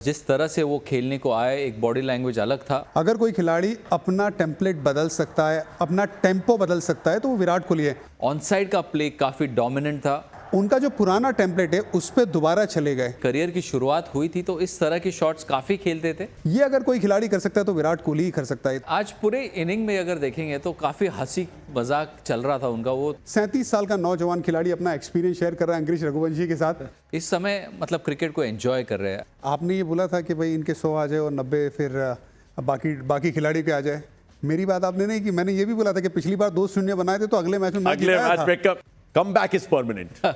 जिस तरह से वो खेलने को आए, एक बॉडी लैंग्वेज अलग था। अगर कोई खिलाड़ी अपना टेम्पलेट बदल सकता है, अपना टेम्पो बदल सकता है तो वो विराट कोहली है। ऑन साइड का प्ले काफी डोमिनेंट था। उनका जो पुराना टेम्पलेट है उस पर दोबारा चले गए। करियर की शुरुआत हुई थी तो इस तरह की शॉट्स काफी खेलते थे। ये अगर कोई खिलाड़ी कर सकता है तो विराट कोहली ही कर सकता है। आज पूरे इनिंग में अगर देखेंगे तो काफी हंसी मजाक चल रहा था उनका। वो 37 साल का नौजवान खिलाड़ी अपना एक्सपीरियंस शेयर कर रहा है अंकुरिश रघुवंशी के साथ। इस समय मतलब क्रिकेट को एंजॉय कर रहे हैं। आपने ये बोला था कि भाई इनके 100 आ जाए और 90 फिर बाकी खिलाड़ी के आ जाए। मेरी बात आपने नहीं की। मैंने ये भी बोला था कि पिछली बार 2-0 बनाए थे तो अगले मैच में कमबैक इज परमानेंट।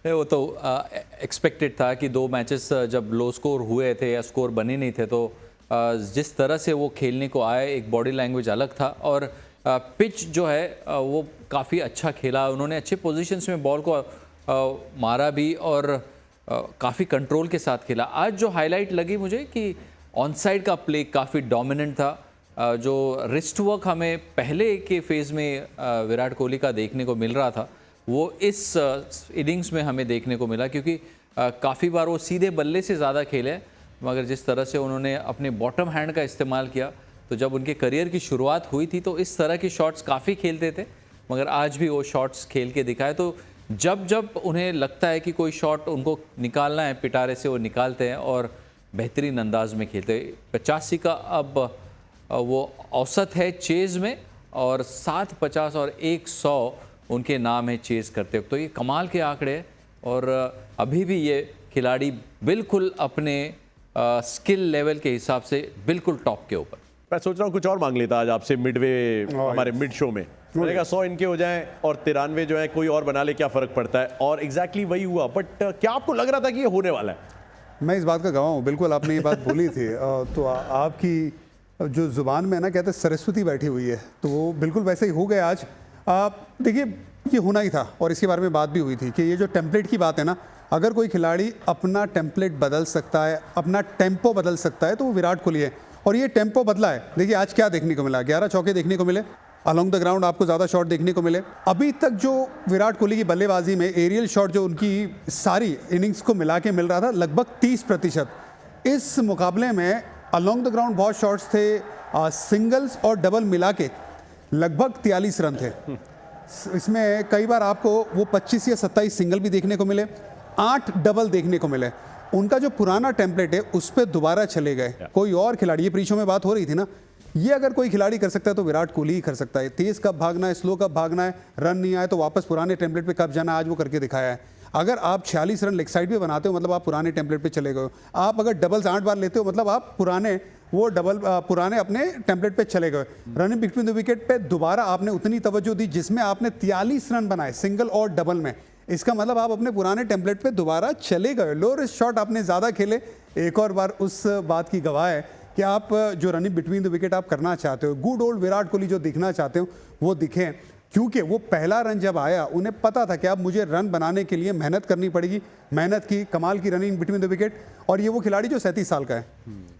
वो तो एक्सपेक्टेड था कि 2 मैचेस जब लो स्कोर हुए थे या स्कोर बने नहीं थे तो जिस तरह से वो खेलने को आए, एक बॉडी लैंग्वेज अलग था और पिच जो है वो काफ़ी अच्छा खेला। उन्होंने अच्छे पोजीशंस में बॉल को मारा भी और काफ़ी कंट्रोल के साथ खेला। आज जो हाईलाइट लगी मुझे कि ऑन साइड का प्ले काफ़ी डोमिनेंट था। जो रिस्ट वर्क हमें पहले के फेज़ में विराट कोहली का देखने को मिल रहा था वो इस इनिंग्स में हमें देखने को मिला, क्योंकि काफ़ी बार वो सीधे बल्ले से ज़्यादा खेले, मगर जिस तरह से उन्होंने अपने बॉटम हैंड का इस्तेमाल किया तो जब उनके करियर की शुरुआत हुई थी तो इस तरह की शॉट्स काफ़ी खेलते थे, मगर आज भी वो शॉट्स खेल के दिखाए। तो जब जब उन्हें लगता है कि कोई शॉट उनको निकालना है पिटारे से, वो निकालते हैं और बेहतरीन अंदाज में खेलते हैं। 85 का अब वो औसत है चेज़ में और 7 50 और 100 उनके नाम है चेज़ करते वक्त। तो ये कमाल के आंकड़े हैं और अभी भी ये खिलाड़ी बिल्कुल अपने स्किल लेवल के हिसाब से बिल्कुल टॉप के ऊपर। मैं सोच रहा हूँ कुछ और मांग लेता आज आपसे मिडवे हमारे मिड शो में। मैंने कहा 100 इनके हो जाएं और 93 जो है कोई और बना ले, क्या फ़र्क पड़ता है, और एग्जैक्टली वही हुआ। बट क्या आपको लग रहा था कि ये होने वाला है? मैं इस बात का गवाह हूँ। बिल्कुल आपने ये बात बोली थी तो आपकी जो ज़ुबान में ना कहते सरस्वती बैठी हुई है तो वो बिल्कुल वैसे ही हो गया आज। देखिए ये होना ही था और इसके बारे में बात भी हुई थी कि ये जो टेम्पलेट की बात है ना, अगर कोई खिलाड़ी अपना टेम्पलेट बदल सकता है, अपना टेम्पो बदल सकता है तो वो विराट कोहली है और ये टेम्पो बदला है। देखिए आज क्या देखने को मिला, 11 चौके देखने को मिले, अलॉन्ग द ग्राउंड आपको ज़्यादा शॉट देखने को मिले। अभी तक जो विराट कोहली की बल्लेबाजी में एरियल शॉट जो उनकी सारी इनिंग्स को मिला के मिल रहा था लगभग 30%। इस मुकाबले में अलॉन्ग द ग्राउंड बहुत शॉट्स थे, सिंगल्स और डबल मिला के लगभग 43 रन थे। इसमें कई बार आपको वो 25 या 27 सिंगल भी देखने को मिले, 8 डबल देखने को मिले। उनका जो पुराना टेम्पलेट है उस पर दोबारा चले गए। कोई और खिलाड़ी, ये प्री शो में बात हो रही थी ना, ये अगर कोई खिलाड़ी कर सकता है तो विराट कोहली ही कर सकता है। तेज कब भागना है, स्लो कब भागना है, रन नहीं आए तो वापस पुराने टेम्पलेट पे कब जाना है, आज वो करके दिखाया है। अगर आप 46 रन लेग साइड पे बनाते हो मतलब आप पुराने टेम्पलेट पे चले गए हो। आप अगर डबल्स 8 बार लेते हो मतलब आप पुराने अपने टेम्पलेट पे चले गए। रनिंग बिटवीन द विकेट पे दोबारा आपने उतनी तवज्जो दी जिसमें आपने 43 रन बनाए सिंगल और डबल में। इसका मतलब आप अपने पुराने टेम्पलेट पे दोबारा चले गए। लो रिस्क शॉट आपने ज़्यादा खेले। एक और बार उस बात की गवाह है कि आप जो रनिंग बिटवीन द विकेट आप करना चाहते हो, गुड ओल्ड विराट कोहली जो दिखना चाहते हो वो दिखे। क्योंकि वो पहला रन जब आया उन्हें पता था कि अब मुझे रन बनाने के लिए मेहनत करनी पड़ेगी। मेहनत की, कमाल की रनिंग बिटवीन द विकेट। और ये वो खिलाड़ी जो 37 साल का है,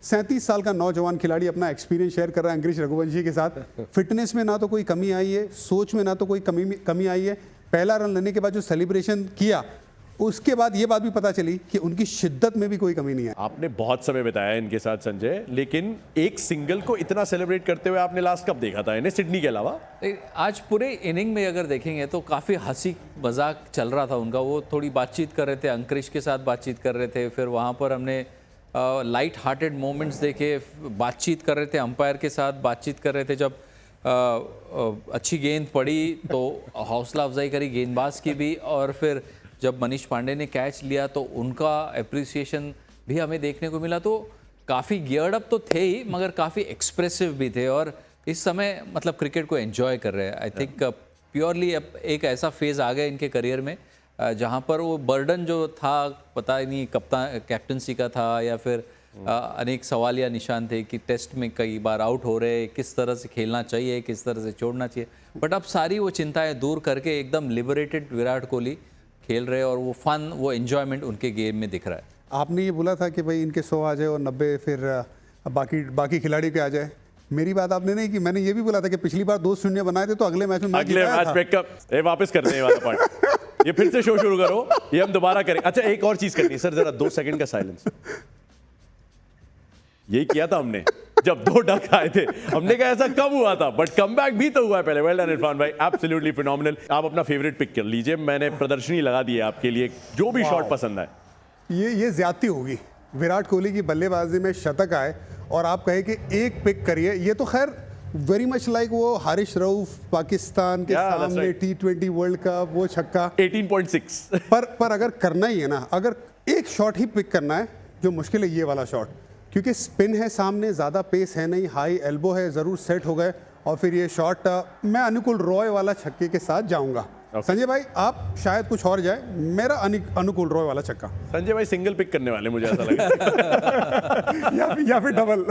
37 साल का नौजवान खिलाड़ी अपना एक्सपीरियंस शेयर कर रहा है अंकुरिश रघुवंशी के साथ। फिटनेस में ना तो कोई कमी आई है, सोच में ना तो कोई कमी आई है। पहला रन लेने के बाद जो सेलिब्रेशन किया उसके बाद ये बात भी पता चली कि उनकी शिद्दत में भी कोई कमी नहीं है। आपने बहुत समय बिताया इनके साथ संजय, लेकिन एक सिंगल को इतना सेलिब्रेट करते हुए आपने लास्ट कब देखा था इन्हें, सिडनी के अलावा? आज पूरे इनिंग में अगर देखेंगे तो काफ़ी हंसी मजाक चल रहा था उनका। वो थोड़ी बातचीत कर रहे थे, अंकुरिश के साथ बातचीत कर रहे थे, फिर वहाँ पर हमने लाइट हार्टेड मोमेंट्स देखे, बातचीत कर रहे थे, अंपायर के साथ बातचीत कर रहे थे। जब अच्छी गेंद पड़ी तो हौसला अफजाई करी गेंदबाज की भी, और फिर जब मनीष पांडे ने कैच लिया तो उनका अप्रिसिएशन भी हमें देखने को मिला। तो काफ़ी गियर्ड अप तो थे ही मगर काफ़ी एक्सप्रेसिव भी थे और इस समय मतलब क्रिकेट को एंजॉय कर रहे हैं। आई थिंक प्योरली अब एक ऐसा फेज़ आ गया इनके करियर में जहां पर वो बर्डन जो था, पता नहीं कैप्टनसी का था या फिर अनेक सवाल या निशान थे कि टेस्ट में कई बार आउट हो रहे, किस तरह से खेलना चाहिए, किस तरह से छोड़ना चाहिए। बट अब सारी वो चिंताएं दूर करके एकदम लिबरेटेड विराट कोहली खेल रहे और वो फन, वो एंजॉयमेंट उनके गेम में दिख रहा है। आपने ये बोला था कि भाई इनके 100 आ जाए और 90 फिर बाकी खिलाड़ी के आ जाए। मेरी बात आपने नहीं की। मैंने ये भी बोला था कि पिछली बार 2-0 बनाए थे तो अगले मैच में वापस करने ये वाला पार्ट। ये फिर से शो शुरू करो, ये हम दोबारा करें। अच्छा एक और चीज करनी है सर, जरा 2 सेकंड का साइलेंस। यही किया था हमने जब 2 डक आए थे, हमने कहा ऐसा कब हुआ था, बट कमबैक भी तो हुआ है पहले। वेल डन इरफान भाई, एब्सोल्युटली फिनोमिनल। आप अपना फेवरेट पिक कर लीजिए, मैंने प्रदर्शनी लगा दी है आपके लिए, जो भी शॉट पसंद आए। ये ज्यादती होगी। विराट कोहली की बल्लेबाजी में शतक आए और आप कहे कि एक पिक करिए, ये तो खैर वेरी मच लाइक वो हारिश रऊफ पाकिस्तान के Yeah, that's सामने right. T20 वर्ल्ड कप वो छक्का। 18.6 पर अगर करना ही है ना, अगर एक शॉट ही पिक करना है, जो मुश्किल है ये वाला शॉट, क्योंकि स्पिन है सामने, ज़्यादा पेस है नहीं, हाई एल्बो है, ज़रूर सेट हो गए और फिर ये शॉट मैं अनुकूल रॉय वाला छक्के के साथ जाऊंगा। संजय भाई आप शायद कुछ और जाए, मेरा अनुकूल रॉय वाला छक्का। संजय भाई सिंगल पिक करने वाले मुझे ऐसा लगा। या फिर डबल।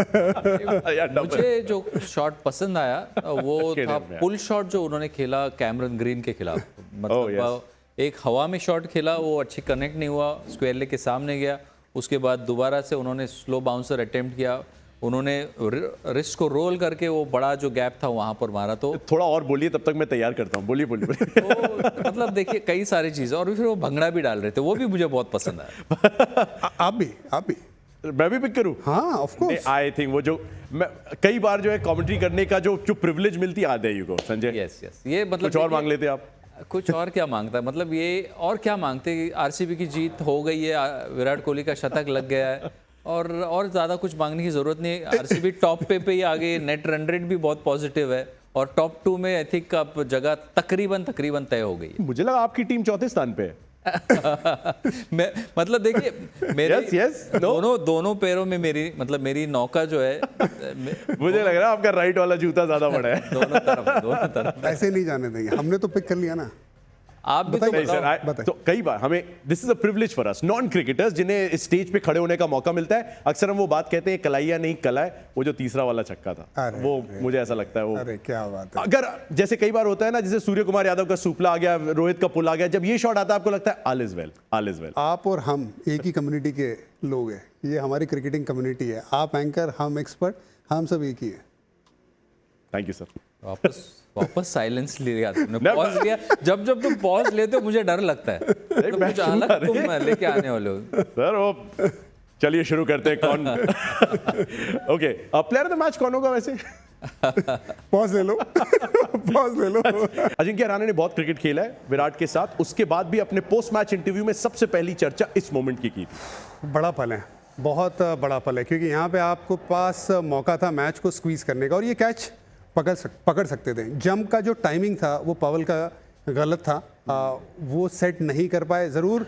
यार डबल। मुझे जो शॉट पसंद आया वो खेलने था में। पुल शॉट जो उन्होंने खेला कैमरन ग्रीन के खिलाफ। Oh, मतलब एक हवा में शॉट खेला, वो अच्छी कनेक्ट नहीं हुआ, स्क्वायर लेग के सामने गया। उसके बाद दोबारा से उन्होंने स्लो बाउंसर अटेम्प्ट किया, उन्होंने रिस्ट को रोल करके वो बड़ा जो गैप था वहां पर मारा। तो थोड़ा और बोलिए, तब तक मैं तैयार करता हूँ। बोलिए। तो मतलब देखिए कई सारी चीजें, और फिर वो भंगड़ा भी डाल रहे थे, वो भी मुझे बहुत पसंद आया। आप भी। मैं भी पिक करूँ? हाँ ऑफ कोर्स। आई थिंक वो जो मैं कई बार जो है कमेंट्री करने का जो प्रिविलेज मिलती है, आदे यू गो संजय। यस ये मतलब कुछ और मांग लेते आप? कुछ और क्या मांगता है, मतलब ये और क्या मांगते। आरसीबी की जीत हो गई है, विराट कोहली का शतक लग गया है, और ज़्यादा कुछ मांगने की ज़रूरत नहीं। आरसीबी टॉप पे ही आ गई, नेट रन रेट भी बहुत पॉजिटिव है, और टॉप 2 में आई थिंक अब जगह तकरीबन तय हो गई मुझे लगा आपकी टीम चौथे स्थान पे है। मैं मतलब देखिए मेरे Yes, no. दोनों पैरों में मेरी नौका जो है मुझे लग रहा है आपका राइट वाला जूता ज्यादा बड़ा है। दोनों तरफ। ऐसे नहीं जाने देंगे, हमने तो पिक कर लिया ना। आप भी तो नहीं सर, बताओ। तो कई बार हमें this is a privilege for us non cricketers, जिन्हें इस स्टेज पे खड़े होने का मौका मिलता है। अक्सर हम वो बात कहते हैं कलाइया नहीं कला है। वो जो तीसरा वाला छक्का था, अरे, वो अरे, मुझे ऐसा लगता है वो, अरे क्या बात है। अगर जैसे कई बार होता है ना, जैसे सूर्य कुमार यादव का सुपला आ गया, रोहित का पुल आ गया, जब ये शॉट आता है आपको लगता है all is well, all is well. आप और हम एक ही कम्युनिटी के लोग हैं, ये हमारी क्रिकेटिंग कम्युनिटी है। आप एंकर, हम एक्सपर्ट, हम सब एक ही है। Thank you sir. वापस साइलेंस लिया तुमने, पॉज लिया। जब तुम पॉज लेते हो मुझे डर लगता है, तो कुछ अलग तुम लेके आने वाले हो सर। वो चलिए शुरू करते हैं। कौन okay player of the match कौन होगा वैसे? पॉज ले लो। पॉज ले लो। अजिंक्य रहाणे ने बहुत क्रिकेट खेला है विराट के साथ, उसके बाद भी अपने पोस्ट मैच इंटरव्यू में सबसे पहली चर्चा इस मोमेंट की थी। बड़ा पल है, बहुत बड़ा पल है, क्योंकि यहाँ पे आपको पास मौका था मैच को स्क्वीज करने का, और ये कैच पकड़ सकते थे। जंप का जो टाइमिंग था वो पवल का गलत था, वो सेट नहीं कर पाए। ज़रूर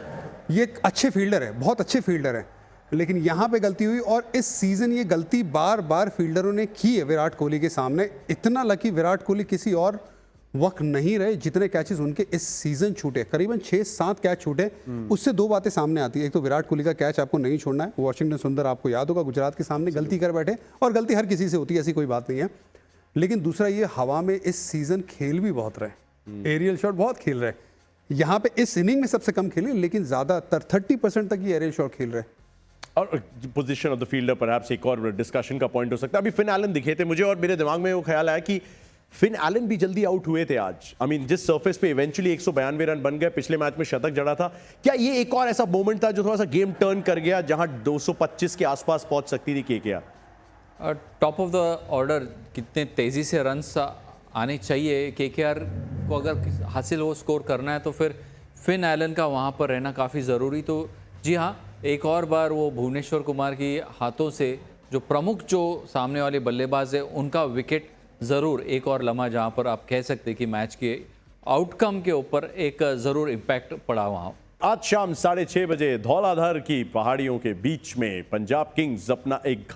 ये एक अच्छे फील्डर है, बहुत अच्छे फील्डर है, लेकिन यहाँ पे गलती हुई, और इस सीज़न ये गलती बार बार फील्डरों ने की है विराट कोहली के सामने। इतना लकी विराट कोहली किसी और वक्त नहीं रहे जितने कैचेस उनके इस सीज़न छूटे, करीबन 6-7 कैच छूटे। उससे 2 बातें सामने आती है, एक तो विराट कोहली का कैच आपको नहीं छोड़ना है, वॉशिंगटन सुंदर आपको याद होगा गुजरात के सामने गलती कर बैठे, और गलती हर किसी से होती है, ऐसी कोई बात नहीं है। लेकिन दूसरा ये हवा में इस सीज़न खेल भी बहुत रहे, एरियल शॉट बहुत खेल रहे। यहाँ पे इस इनिंग में सबसे कम खेले, लेकिन ज़्यादातर 30% तक ये एरियल शॉट खेल रहे। और position of the fielder perhaps एक और डिस्कशन का पॉइंट हो सकता है। अभी फिन एलन दिखे थे मुझे, और मेरे दिमाग में वो ख्याल आया कि फिन एलन भी जल्दी आउट हुए थे आज। आई मीन जिस सरफेस पे इवेंचुअली 192 रन बन गए, पिछले मैच में शतक जड़ा था, क्या ये एक और ऐसा मोमेंट था जो थोड़ा सा गेम टर्न कर गया, जहां 225 के आसपास पहुंच सकती थी KKR? Top of the order कितने तेज़ी से रन्स आने चाहिए केकेआर को, अगर हासिल वो स्कोर करना है तो फिर फिन एलन का वहाँ पर रहना काफ़ी ज़रूरी। तो जी हाँ, एक और बार वो भुवनेश्वर कुमार की हाथों से, जो प्रमुख जो सामने वाले बल्लेबाज है, उनका विकेट ज़रूर एक और लम्हा जहाँ पर आप कह सकते कि मैच के आउटकम के ऊपर एक ज़रूर इम्पैक्ट पड़ा वहाँ। आज शाम 6:30 बजे धौलाधर की पहाड़ियों के बीच में पंजाब किंग्स अपना एक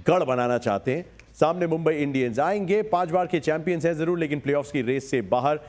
गढ़ बनाना चाहते हैं। सामने मुंबई इंडियंस आएंगे, 5 बार के चैंपियंस हैं जरूर, लेकिन प्लेऑफ्स की रेस से बाहर।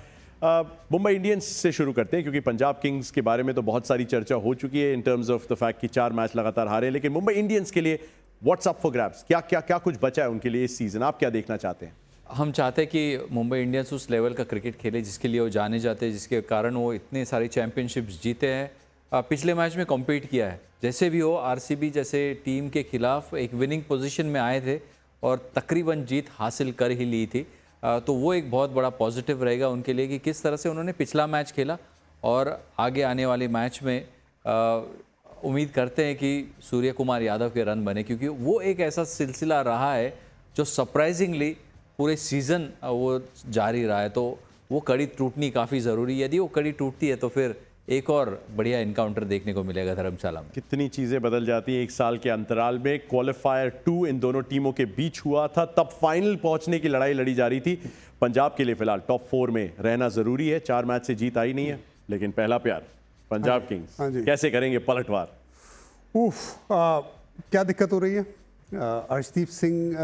मुंबई इंडियंस से शुरू करते हैं, क्योंकि पंजाब किंग्स के बारे में तो बहुत सारी चर्चा हो चुकी है in terms of the fact कि 4 मैच लगातार हारे। लेकिन मुंबई इंडियंस के लिए व्हाट्स अप फॉर ग्रैब्स, क्या कुछ बचा है उनके लिए इस सीजन? आप क्या देखना चाहते हैं? हम चाहते हैं कि मुंबई इंडियंस उस लेवल का क्रिकेट खेले जिसके लिए वो जाने जाते हैं, जिसके कारण वो इतने सारी चैंपियनशिप्स जीते हैं। पिछले मैच में कॉम्पीट किया है, जैसे भी हो आरसीबी जैसे टीम के खिलाफ एक विनिंग पोजीशन में आए थे और तकरीबन जीत हासिल कर ही ली थी। तो वो एक बहुत बड़ा पॉजिटिव रहेगा उनके लिए कि किस तरह से उन्होंने पिछला मैच खेला और आगे आने वाले मैच में उम्मीद करते हैं कि सूर्य कुमार यादव के रन बने, क्योंकि वो एक ऐसा सिलसिला रहा है जो सरप्राइजिंगली पूरे सीज़न वो जारी रहा है। तो वो कड़ी टूटनी काफ़ी ज़रूरी है। यदि वो कड़ी टूटती है तो फिर एक और बढ़िया इनकाउंटर देखने को मिलेगा धर्मशाला में। कितनी चीजें बदल जाती हैं एक साल के अंतराल में। क्वालिफायर 2 इन दोनों टीमों के बीच हुआ था, तब फाइनल पहुंचने की लड़ाई लड़ी जा रही थी। पंजाब के लिए फिलहाल टॉप 4 में रहना जरूरी है। 4 मैच से जीत आई नहीं है, लेकिन पहला प्यार पंजाब किंग्स हाँ जी। कैसे करेंगे पलटवार? क्या दिक्कत हो रही है? अर्शदीप सिंह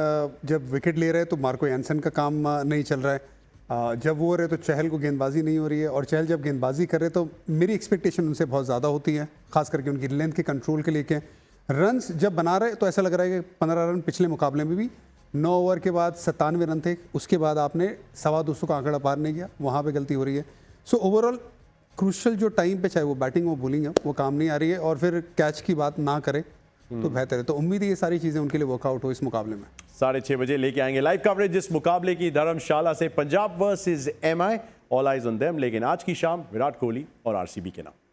जब विकेट ले रहे हैं तो मार्को यानसन का काम नहीं चल रहा है। जब वो हो रहे तो चहल को गेंदबाजी नहीं हो रही है, और चहल जब गेंदबाजी कर रहे तो मेरी एक्सपेक्टेशन उनसे बहुत ज़्यादा होती है, खास करके उनकी लेंथ के कंट्रोल के लिए। रन्स जब बना रहे तो ऐसा लग रहा है कि 15 रन पिछले मुकाबले में भी 9 ओवर के बाद 97 रन थे, उसके बाद आपने 250 का आंकड़ा पार नहीं किया, वहाँ पे गलती हो रही है। सो ओवरऑल क्रूशल जो टाइम पे, चाहे वो बैटिंग हो बॉलिंग है, वो काम नहीं आ रही है, और फिर कैच की बात ना करे तो बेहतर है। तो उम्मीद है ये सारी चीज़ें उनके लिए वर्कआउट हो इस मुकाबले में। 6:30 बजे लेके आएंगे लाइव कवरेज जिस मुकाबले की, धर्मशाला से Punjab versus MI। All eyes on them. लेकिन आज की शाम विराट कोहली और RCB के नाम।